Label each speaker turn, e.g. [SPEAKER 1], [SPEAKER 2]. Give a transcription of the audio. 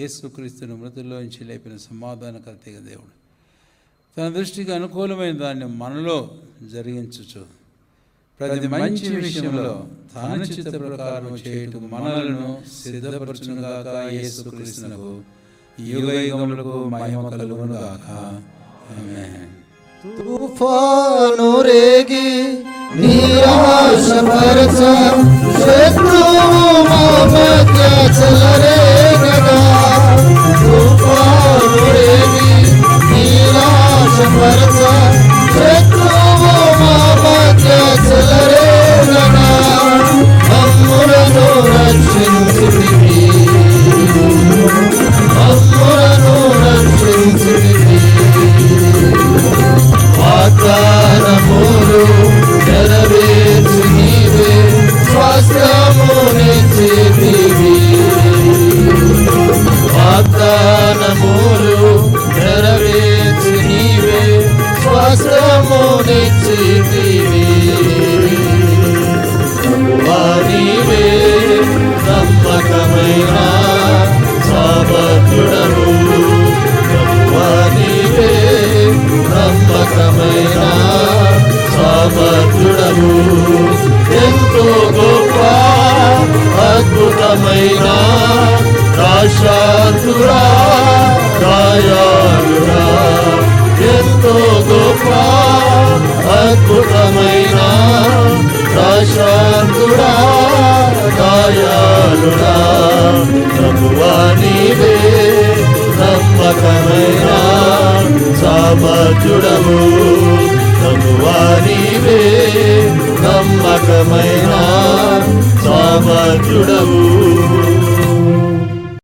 [SPEAKER 1] యేసుక్రీస్తును మృతుల్లోంచి లేపిన సమాధానకర్తగా దేవుడు తన దృష్టికి అనుకూలమైన దాన్ని మనలో జరిగించుచు ప్రతి మంచి విషయంలో తన చిత్త ప్రకారం చేయుటకు మనలను సిద్ధపరచునుగాక. యేసుక్రీస్తునకు యుగయుగములకు మహిమ కలుగునుగాక. ఆమేన్.
[SPEAKER 2] తుఫాను రేగి నిరాశపరచ శత్రువు మా మధ్య చెలరేగగా. తుఫాను రేగి నిరాశపరచ శత్రువు మా మధ్య చెలరేగగా. మమ్ములను రక్షించితివి, మమ్ములను రక్షించితివి. వాగ్దానములు నెరవేర్చి నీవే స్వాస్థ్యమునిచ్చితివి. వాగ్దానములు నెరవేర్చి నీవే స్వాస్థ్యమునిచ్చితివి. నీవే నమ్మకమైన సమర్థుడవు, నీవే నమ్మకమైన సమర్థుడవు. ఎంతో గొప్ప అద్భుతమైన రాశాంతుడా దయాళుడా. ఎంతో గొప్ప అద్భుతమైన రాశాంతుడా దయాళుడా. ప్రభువా నీవే నమ్మకమైన సమర్థుడవు, ప్రభువా నీవే నమ్మకమైన సమర్థుడవు.